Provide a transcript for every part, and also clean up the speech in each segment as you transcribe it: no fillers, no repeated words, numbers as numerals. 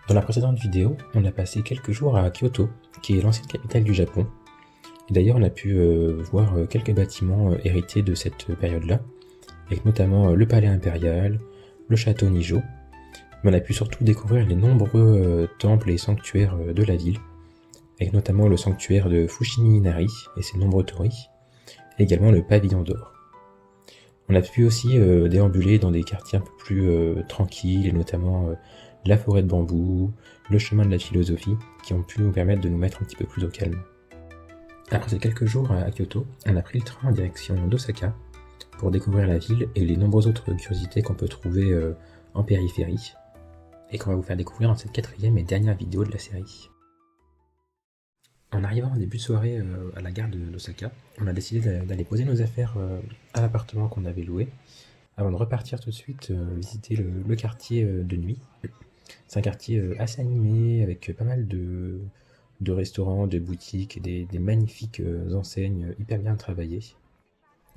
Dans la précédente vidéo, on a passé quelques jours à Kyoto, qui est l'ancienne capitale du Japon. Et d'ailleurs, on a pu voir quelques bâtiments hérités de cette période-là, avec notamment le palais impérial, le château Nijo. Mais on a pu surtout découvrir les nombreux temples et sanctuaires de la ville, avec notamment le sanctuaire de Fushimi Inari et ses nombreux torii, et également le pavillon d'or. On a pu aussi déambuler dans des quartiers un peu plus tranquilles, et notamment la forêt de bambou, le chemin de la philosophie, qui ont pu nous permettre de nous mettre un petit peu plus au calme. Après ces quelques jours à Kyoto, on a pris le train en direction d'Osaka pour découvrir la ville et les nombreuses autres curiosités qu'on peut trouver en périphérie, et qu'on va vous faire découvrir dans cette quatrième et dernière vidéo de la série. En arrivant en début de soirée à la gare d'Osaka, on a décidé d'aller poser nos affaires à l'appartement qu'on avait loué, avant de repartir tout de suite visiter le quartier de nuit. C'est un quartier assez animé, avec pas mal de restaurants, de boutiques, et des magnifiques enseignes hyper bien travaillées.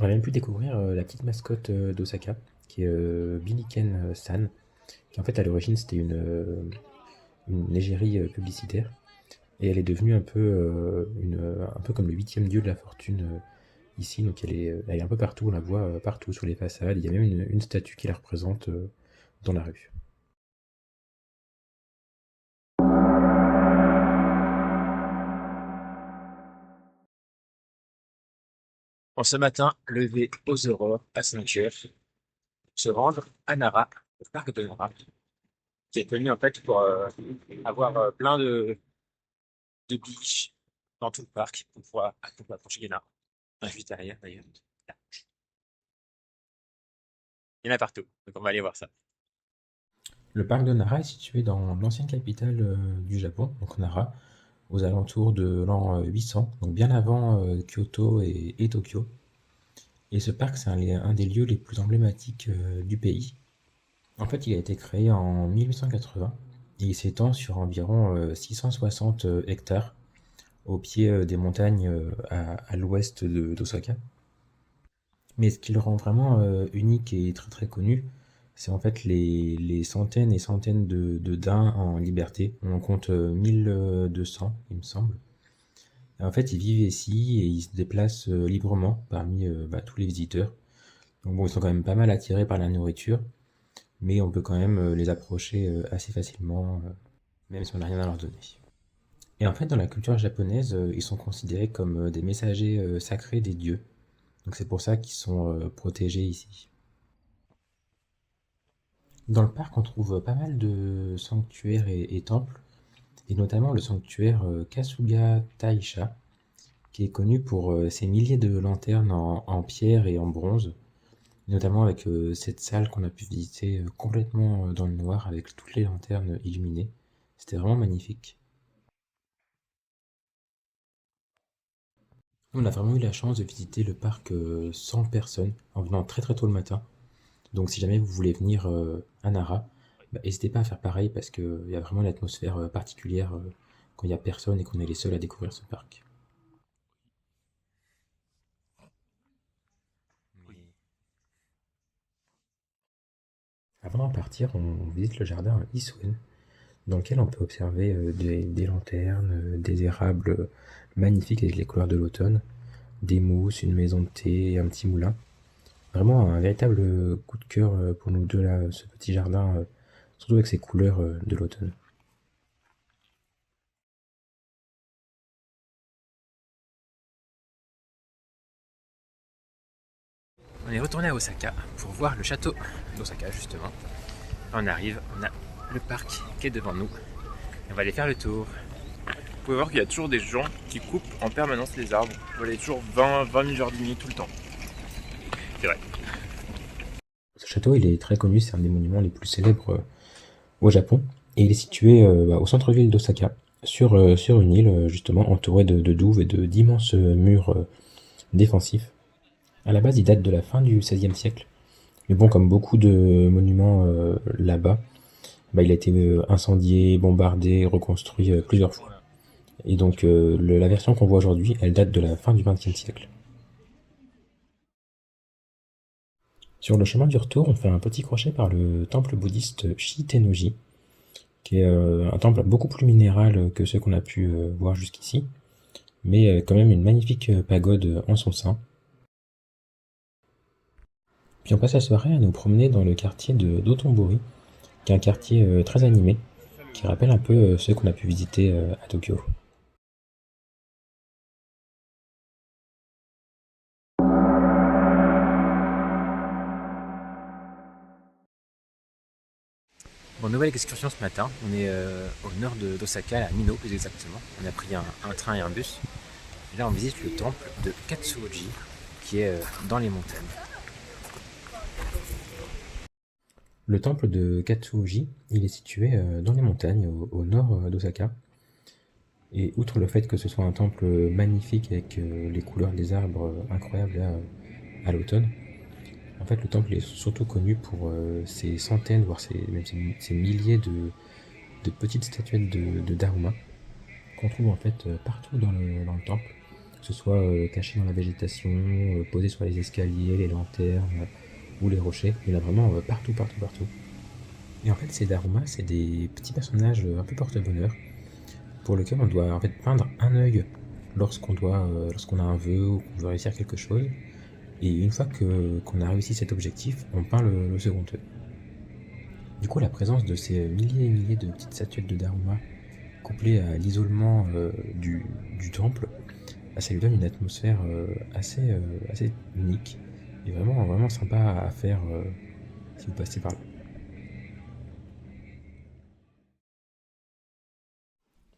On a même pu découvrir la petite mascotte d'Osaka, qui est Billiken-san, qui en fait à l'origine c'était une égérie publicitaire, et elle est devenue un peu comme le 8e dieu de la fortune ici, donc elle est un peu partout, on la voit partout sur les façades, il y a même une statue qui la représente dans la rue. En ce matin, levé aux aurores à 5 heures, se rendre à Nara, au parc de Nara, qui est connu en fait pour avoir plein de biches dans tout le parc pour pouvoir approcher Nara. Juste derrière d'ailleurs. Là. Il y en a partout, donc on va aller voir ça. Le parc de Nara est situé dans l'ancienne capitale du Japon, donc Nara, aux alentours de l'an 800, donc bien avant Kyoto et Tokyo. Et ce parc, c'est un des lieux les plus emblématiques du pays. En fait, il a été créé en 1880 et il s'étend sur environ 660 hectares au pied des montagnes à l'ouest d'Osaka. Mais ce qui le rend vraiment unique et très très connu, c'est en fait les centaines et centaines de daims en liberté. On en compte 1200, il me semble. Et en fait, ils vivent ici et ils se déplacent librement parmi tous les visiteurs. Donc bon, ils sont quand même pas mal attirés par la nourriture, mais on peut quand même les approcher assez facilement, même si on n'a rien à leur donner. Et en fait, dans la culture japonaise, ils sont considérés comme des messagers sacrés des dieux. Donc c'est pour ça qu'ils sont protégés ici. Dans le parc, on trouve pas mal de sanctuaires et temples, et notamment le sanctuaire Kasuga Taisha, qui est connu pour ses milliers de lanternes en pierre et en bronze, notamment avec cette salle qu'on a pu visiter complètement dans le noir, avec toutes les lanternes illuminées. C'était vraiment magnifique. On a vraiment eu la chance de visiter le parc sans personne, en venant très très tôt le matin. Donc si jamais vous voulez venir à Nara, n'hésitez pas à faire pareil parce qu'il y a vraiment une atmosphère particulière quand il n'y a personne et qu'on est les seuls à découvrir ce parc. Avant d'en partir, on visite le jardin Isuen, dans lequel on peut observer des lanternes, des érables magnifiques avec les couleurs de l'automne, des mousses, une maison de thé et un petit moulin. Vraiment un véritable coup de cœur pour nous deux là, ce petit jardin, surtout avec ses couleurs de l'automne. On est retourné à Osaka pour voir le château d'Osaka justement. On arrive, on a le parc qui est devant nous. On va aller faire le tour. Vous pouvez voir qu'il y a toujours des gens qui coupent en permanence les arbres. Vous voyez toujours 20 jardiniers tout le temps. C'est vrai. Ce château, il est très connu, c'est un des monuments les plus célèbres au Japon, et il est situé au centre-ville d'Osaka, sur une île justement entourée de douves et d'immenses murs défensifs. À la base, il date de la fin du XVIe siècle, mais bon, comme beaucoup de monuments là-bas, il a été incendié, bombardé, reconstruit plusieurs fois. Et donc la version qu'on voit aujourd'hui, elle date de la fin du XXe siècle. Sur le chemin du retour, on fait un petit crochet par le temple bouddhiste Shitennoji, qui est un temple beaucoup plus minéral que ceux qu'on a pu voir jusqu'ici, mais quand même une magnifique pagode en son sein. Puis on passe la soirée à nous promener dans le quartier de d'Otombori, qui est un quartier très animé, qui rappelle un peu ceux qu'on a pu visiter à Tokyo. Bon, nouvelle excursion ce matin. On est au nord d'Osaka, à Mino plus exactement. On a pris un train et un bus. Et là, on visite le temple de Katsuoji, qui est dans les montagnes. Le temple de Katsuoji, il est situé dans les montagnes au nord d'Osaka. Et outre le fait que ce soit un temple magnifique avec les couleurs des arbres incroyables là, à l'automne, en fait le temple est surtout connu pour ses centaines, voire même ses milliers de petites statuettes de Daruma qu'on trouve en fait partout dans le temple, que ce soit cachées dans la végétation, posées sur les escaliers, les lanternes ou les rochers. Il y en a vraiment partout, partout, partout. Et en fait ces Daruma, c'est des petits personnages un peu porte-bonheur pour lequel on doit en fait peindre un œil lorsqu'on a un vœu ou qu'on veut réussir quelque chose. Et une fois qu'on a réussi cet objectif, on peint le second œil. Du coup, la présence de ces milliers et milliers de petites statuettes de Daruma, couplées à l'isolement du temple, bah, ça lui donne une atmosphère assez unique et vraiment, vraiment sympa à faire si vous passez par là.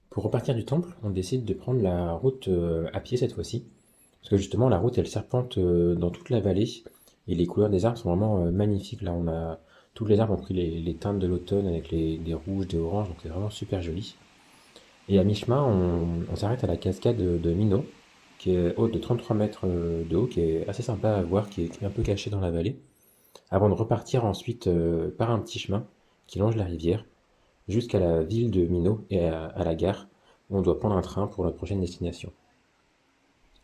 Pour repartir du temple, on décide de prendre la route à pied cette fois-ci, parce que justement la route elle serpente dans toute la vallée, et les couleurs des arbres sont vraiment magnifiques. Là tous les arbres ont pris les teintes de l'automne avec des rouges, des oranges, donc c'est vraiment super joli. Et à mi-chemin, on s'arrête à la cascade de Mino, qui est haute de 33 mètres de haut, qui est assez sympa à voir, qui est un peu cachée dans la vallée, avant de repartir ensuite par un petit chemin qui longe la rivière, jusqu'à la ville de Mino et à la gare, où on doit prendre un train pour notre prochaine destination.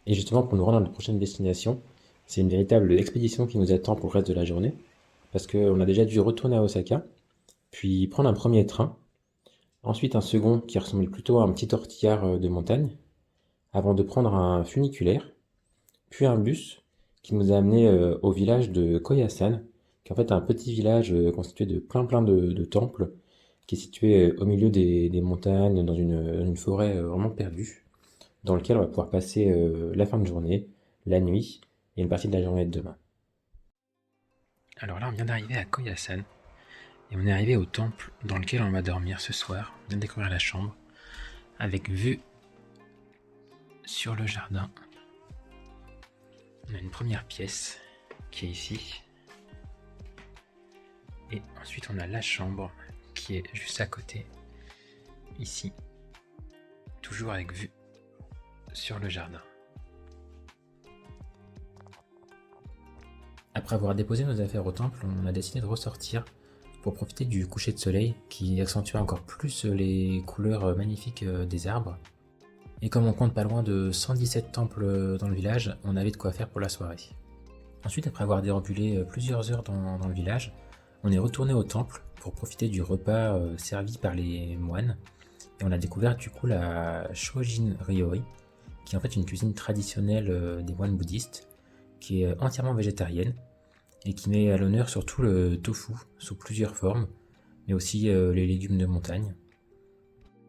Et justement, pour nous rendre à notre prochaine destination, c'est une véritable expédition qui nous attend pour le reste de la journée, parce qu'on a déjà dû retourner à Osaka, puis prendre un premier train, ensuite un second qui ressemble plutôt à un petit tortillard de montagne, avant de prendre un funiculaire, puis un bus qui nous a amené au village de Koyasan, qui est en fait un petit village constitué de plein de temples, qui est situé au milieu des montagnes, dans une forêt vraiment perdue, dans lequel on va pouvoir passer la fin de journée, la nuit et une partie de la journée de demain. Alors là, on vient d'arriver à Koyasan, et on est arrivé au temple dans lequel on va dormir ce soir. On vient de découvrir la chambre, avec vue sur le jardin. On a une première pièce qui est ici. Et ensuite on a la chambre qui est juste à côté, ici. Toujours avec vue sur le jardin. Après avoir déposé nos affaires au temple, on a décidé de ressortir pour profiter du coucher de soleil qui accentuait encore plus les couleurs magnifiques des arbres. Et comme on compte pas loin de 117 temples dans le village, on avait de quoi faire pour la soirée. Ensuite, après avoir déambulé plusieurs heures dans le village, on est retourné au temple pour profiter du repas servi par les moines. Et on a découvert du coup la Shojin Ryori, qui est en fait une cuisine traditionnelle des moines bouddhistes, qui est entièrement végétarienne, et qui met à l'honneur surtout le tofu sous plusieurs formes, mais aussi les légumes de montagne.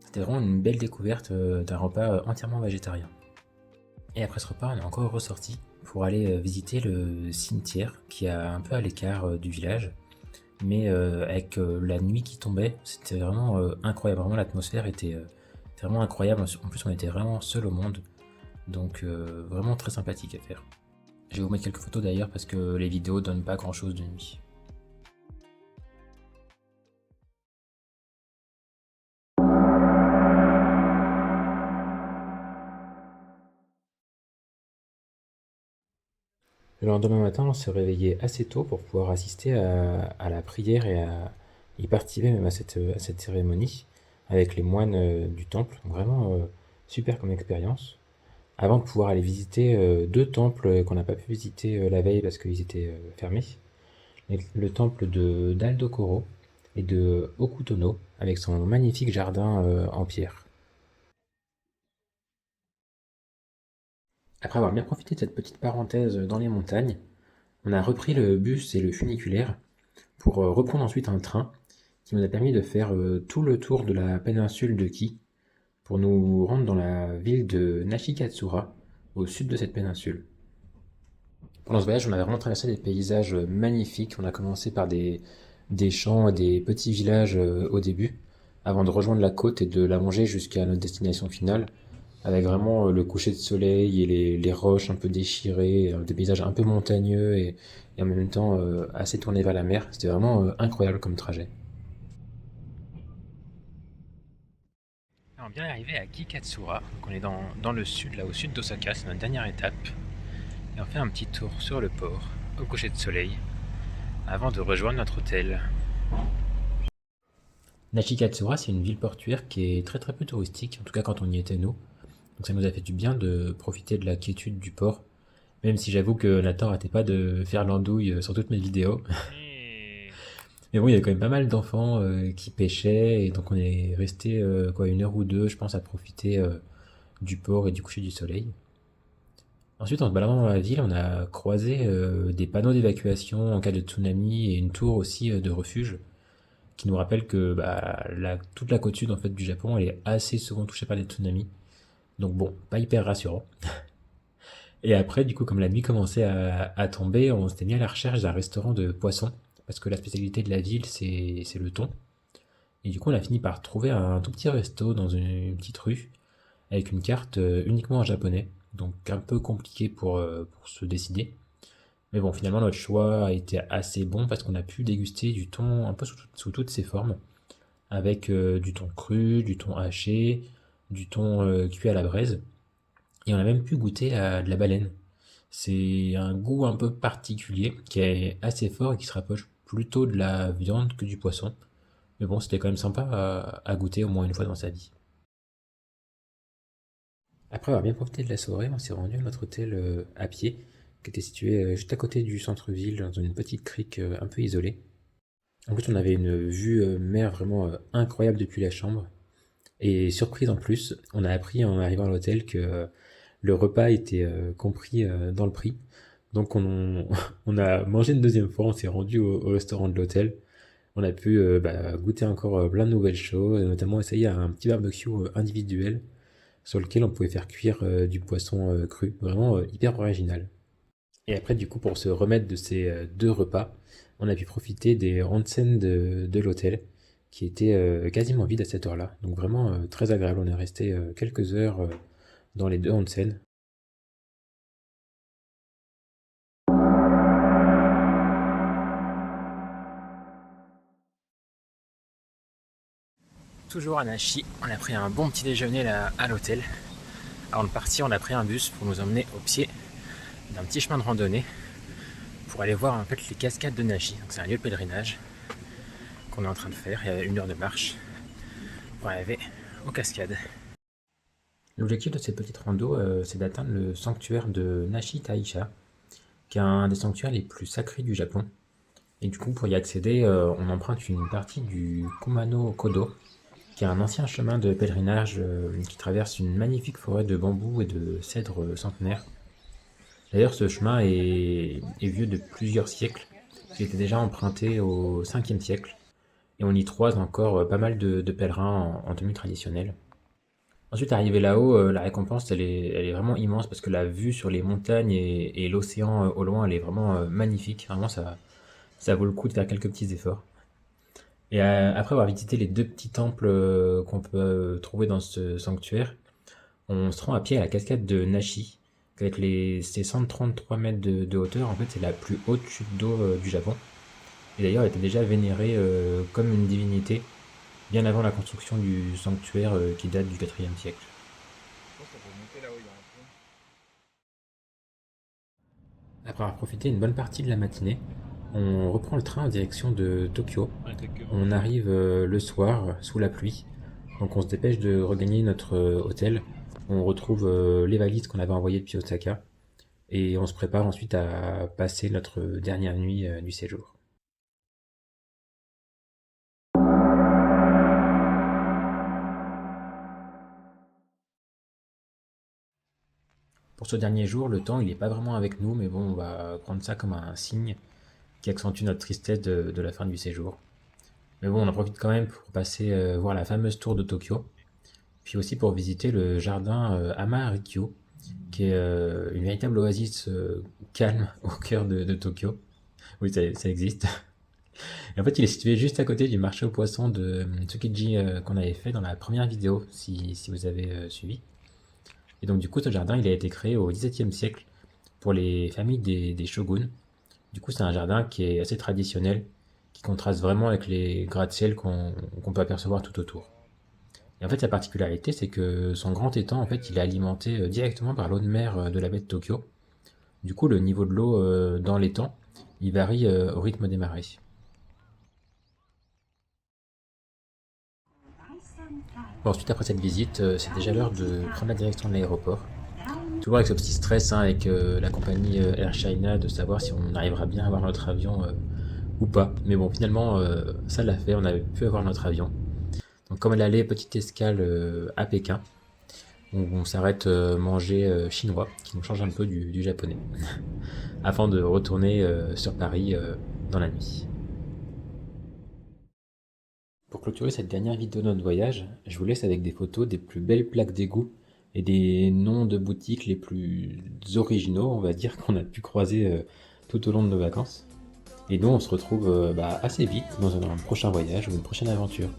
C'était vraiment une belle découverte d'un repas entièrement végétarien. Et après ce repas, on est encore ressorti pour aller visiter le cimetière qui est un peu à l'écart du village, mais avec la nuit qui tombait, c'était vraiment incroyable. Vraiment, l'atmosphère était vraiment incroyable. En plus, on était vraiment seul au monde, donc vraiment très sympathique à faire. Je vais vous mettre quelques photos d'ailleurs parce que les vidéos donnent pas grand chose de nuit. Le lendemain matin, on s'est réveillé assez tôt pour pouvoir assister à la prière et à y participer même à cette cérémonie avec les moines du temple. Donc vraiment super comme expérience. Avant de pouvoir aller visiter deux temples qu'on n'a pas pu visiter la veille parce qu'ils étaient fermés. Le temple d'Aldokoro et de Hokutono, avec son magnifique jardin en pierre. Après avoir bien profité de cette petite parenthèse dans les montagnes, on a repris le bus et le funiculaire pour reprendre ensuite un train qui nous a permis de faire tout le tour de la péninsule de Ki pour nous rendre dans la ville de Nashikatsura, au sud de cette péninsule. Pendant ce voyage, on avait vraiment traversé des paysages magnifiques. On a commencé par des champs et des petits villages au début, avant de rejoindre la côte et de la longer jusqu'à notre destination finale, avec vraiment le coucher de soleil et les roches un peu déchirées, des paysages un peu montagneux et en même temps assez tournés vers la mer. C'était vraiment incroyable comme trajet. On est bien arrivé à Kikatsura, donc on est dans le sud, là au sud d'Osaka, c'est notre dernière étape. Et on fait un petit tour sur le port, au coucher de soleil, avant de rejoindre notre hôtel. Nashikatsura, c'est une ville portuaire qui est très très peu touristique, en tout cas quand on y était nous. Donc ça nous a fait du bien de profiter de la quiétude du port, même si j'avoue que Nathan n'arrêtait pas de faire l'andouille sur toutes mes vidéos. Mais bon, il y avait quand même pas mal d'enfants qui pêchaient, et donc on est resté une heure ou deux, je pense, à profiter du port et du coucher du soleil. Ensuite, en se baladant dans la ville, on a croisé des panneaux d'évacuation en cas de tsunami et une tour aussi de refuge qui nous rappelle que toute la côte sud en fait, du Japon elle est assez souvent touchée par des tsunamis. Donc bon, pas hyper rassurant. Et après, du coup, comme la nuit commençait à tomber, on s'était mis à la recherche d'un restaurant de poissons parce que la spécialité de la ville, c'est le thon. Et du coup, on a fini par trouver un tout petit resto dans une petite rue avec une carte uniquement en japonais. Donc un peu compliqué pour se décider. Mais bon, finalement, notre choix a été assez bon parce qu'on a pu déguster du thon un peu sous toutes ses formes, avec du thon cru, du thon haché, du thon cuit à la braise. Et on a même pu goûter de la baleine. C'est un goût un peu particulier qui est assez fort et qui se rapproche plutôt de la viande que du poisson. Mais bon, c'était quand même sympa à goûter au moins une fois dans sa vie. Après avoir bien profité de la soirée, on s'est rendu à notre hôtel à pied, qui était situé juste à côté du centre-ville, dans une petite crique un peu isolée. En plus, on avait une vue mer vraiment incroyable depuis la chambre. Et surprise en plus, on a appris en arrivant à l'hôtel que le repas était compris dans le prix. Donc on a mangé une deuxième fois, on s'est rendu au restaurant de l'hôtel. On a pu goûter encore plein de nouvelles choses, et notamment essayer un petit barbecue individuel sur lequel on pouvait faire cuire du poisson cru. Vraiment hyper original. Et après, du coup, pour se remettre de ces deux repas, on a pu profiter des onsen de l'hôtel, qui étaient quasiment vides à cette heure-là. Donc vraiment très agréable. On est resté quelques heures dans les deux onsen. Toujours à Nashi, on a pris un bon petit déjeuner là à l'hôtel. Avant de partir, on a pris un bus pour nous emmener au pied d'un petit chemin de randonnée pour aller voir en fait les cascades de Nashi. Donc c'est un lieu de pèlerinage qu'on est en train de faire. Il y a 1 heure de marche pour arriver aux cascades. L'objectif de cette petite rando, c'est d'atteindre le sanctuaire de Nashi Taisha, qui est un des sanctuaires les plus sacrés du Japon. Et du coup, pour y accéder, on emprunte une partie du Kumano Kodo, qui est un ancien chemin de pèlerinage qui traverse une magnifique forêt de bambous et de cèdres centenaires. D'ailleurs, ce chemin est vieux de plusieurs siècles. Il était déjà emprunté au 5e siècle. Et on y croise encore pas mal de pèlerins en tenue traditionnelle. Ensuite, arrivé là-haut, la récompense, elle est vraiment immense parce que la vue sur les montagnes et l'océan au loin, elle est vraiment magnifique. Vraiment, ça vaut le coup de faire quelques petits efforts. Et après avoir visité les deux petits temples qu'on peut trouver dans ce sanctuaire, on se rend à pied à la cascade de Nashi, avec ses 133 mètres de hauteur. En fait, c'est la plus haute chute d'eau du Japon. Et d'ailleurs, elle était déjà vénérée comme une divinité bien avant la construction du sanctuaire qui date du 4e siècle. Après avoir profité une bonne partie de la matinée, on reprend le train en direction de Tokyo. On arrive le soir sous la pluie, donc on se dépêche de regagner notre hôtel. On retrouve les valises qu'on avait envoyées depuis Osaka et on se prépare ensuite à passer notre dernière nuit du séjour. Pour ce dernier jour, le temps il est pas vraiment avec nous, mais bon, on va prendre ça comme un signe qui accentue notre tristesse de la fin du séjour. Mais bon, on en profite quand même pour passer voir la fameuse tour de Tokyo, puis aussi pour visiter le jardin Hama-Rikyo, qui est une véritable oasis calme au cœur de Tokyo. Oui, ça existe. Et en fait, il est situé juste à côté du marché aux poissons de Tsukiji qu'on avait fait dans la première vidéo, si vous avez suivi. Et donc, du coup, ce jardin, il a été créé au XVIIe siècle pour les familles des shoguns. Du coup, c'est un jardin qui est assez traditionnel, qui contraste vraiment avec les gratte-ciel qu'on peut apercevoir tout autour. Et en fait, sa particularité, c'est que son grand étang, en fait, il est alimenté directement par l'eau de mer de la baie de Tokyo. Du coup, le niveau de l'eau dans l'étang, il varie au rythme des marées. Bon, ensuite, après cette visite, c'est déjà l'heure de prendre la direction de l'aéroport. Toujours avec ce petit stress hein, avec la compagnie Air China de savoir si on arrivera bien à avoir notre avion ou pas. Mais bon, finalement, ça l'a fait, on a pu avoir notre avion. Donc comme elle allait, petite escale à Pékin, on s'arrête manger chinois, qui nous change un peu du japonais, avant de retourner sur Paris dans la nuit. Pour clôturer cette dernière vidéo de notre voyage, je vous laisse avec des photos des plus belles plaques d'égout et des noms de boutiques les plus originaux, on va dire, qu'on a pu croiser tout au long de nos vacances. Et nous, on se retrouve assez vite dans un prochain voyage ou une prochaine aventure.